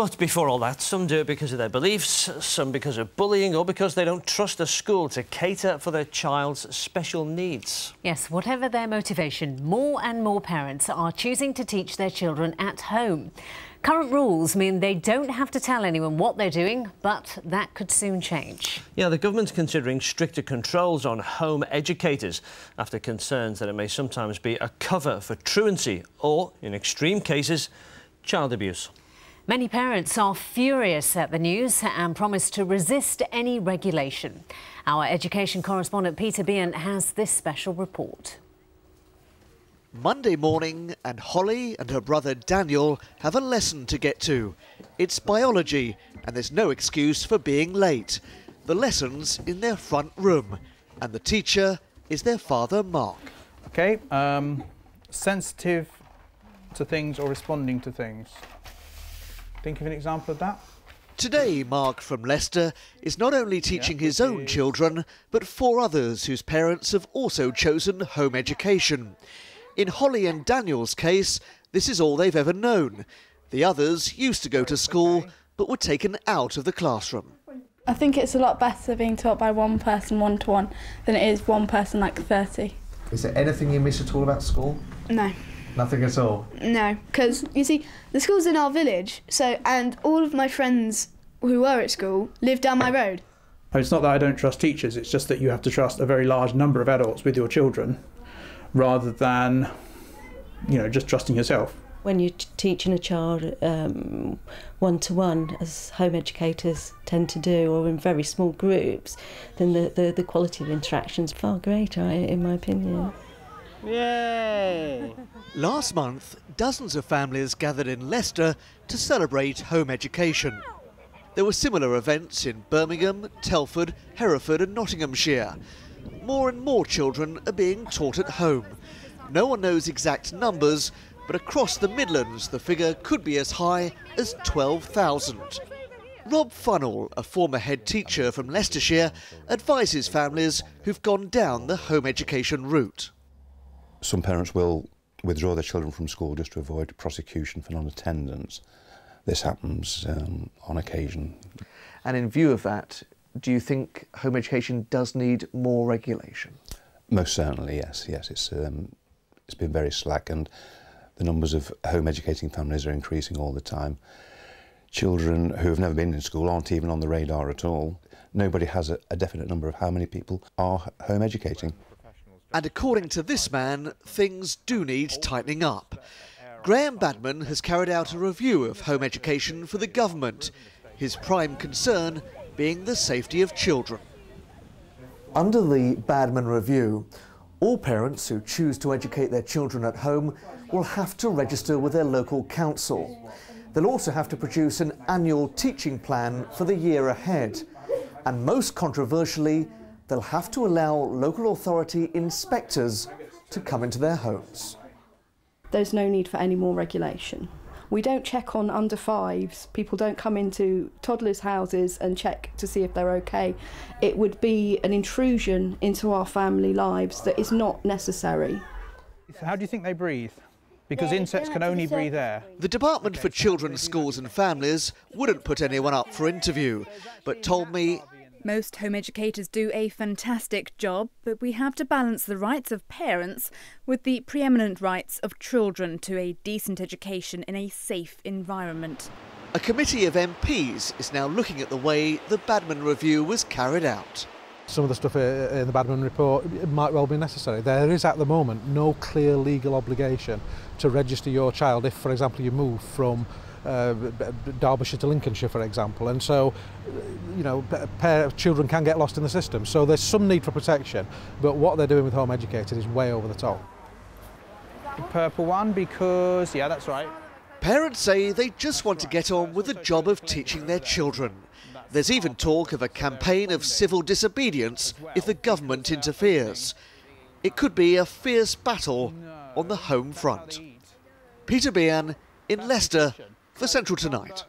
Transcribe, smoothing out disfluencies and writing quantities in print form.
But before all that, some do it because of their beliefs, some because of bullying, or because they don't trust a school to cater for their child's special needs. Yes, whatever their motivation, more and more parents are choosing to teach their children at home. Current rules mean they don't have to tell anyone what they're doing, but that could soon change. Yeah, the government's considering stricter controls on home educators after concerns that it may sometimes be a cover for truancy or, in extreme cases, child abuse. Many parents are furious at the news and promise to resist any regulation. Our education correspondent Peter Bean has this special report. Monday morning, and Holly and her brother Daniel have a lesson to get to. It's biology, and there's no excuse for being late. The lesson's in their front room, and the teacher is their father, Mark. OK, sensitive to things or responding to things. Think of an example of that. Today, Mark from Leicester is not only teaching his own children, but 4 others whose parents have also chosen home education. In Holly and Daniel's case, this is all they've ever known. The others used to go to school, but were taken out of the classroom. I think it's a lot better being taught by one person one-to-one than it is one person like 30. Is there anything you miss at all about school? No. Nothing at all? No, because, you see, the school's in our village, and all of my friends who were at school live down my road. It's not that I don't trust teachers, it's just that you have to trust a very large number of adults with your children, rather than, just trusting yourself. When you're teaching a child one-to-one, as home educators tend to do, or in very small groups, then the quality of interaction's far greater, in my opinion. Yay! Last month, dozens of families gathered in Leicester to celebrate home education. There were similar events in Birmingham, Telford, Hereford and Nottinghamshire. More and more children are being taught at home. No one knows exact numbers, but across the Midlands the figure could be as high as 12,000. Rob Funnell, a former head teacher from Leicestershire, advises families who've gone down the home education route. Some parents will withdraw their children from school just to avoid prosecution for non-attendance. This happens on occasion. And in view of that, do you think home education does need more regulation? Most certainly, yes. It's been very slack, and the numbers of home educating families are increasing all the time. Children who have never been in school aren't even on the radar at all. Nobody has a definite number of how many people are home educating. And according to this man, things do need tightening up. Graham Badman has carried out a review of home education for the government, his prime concern being the safety of children. Under the Badman review, all parents who choose to educate their children at home will have to register with their local council. They'll also have to produce an annual teaching plan for the year ahead. And most controversially, they'll have to allow local authority inspectors to come into their homes. There's no need for any more regulation. We don't check on under 5s. People don't come into toddlers' houses and check to see if they're okay. It would be an intrusion into our family lives that is not necessary. How do you think they breathe? Because insects can only breathe air. The Department for Children, Schools and Families wouldn't put anyone up for interview, but told me most home educators do a fantastic job, but we have to balance the rights of parents with the preeminent rights of children to a decent education in a safe environment. A committee of MPs is now looking at the way the Badman review was carried out. Some of the stuff in the Badman report might well be necessary. There is at the moment no clear legal obligation to register your child if, for example, you move from Derbyshire to Lincolnshire, for example, and so children can get lost in the system. So there's some need for protection, but what they're doing with home educated is way over the top. The purple one, because, yeah, that's right. Parents say they just want to get on with the job of teaching their children. There's even talk of a campaign of civil disobedience if the government interferes. It could be a fierce battle on the home front. Peter Bean in Leicester for Central Tonight.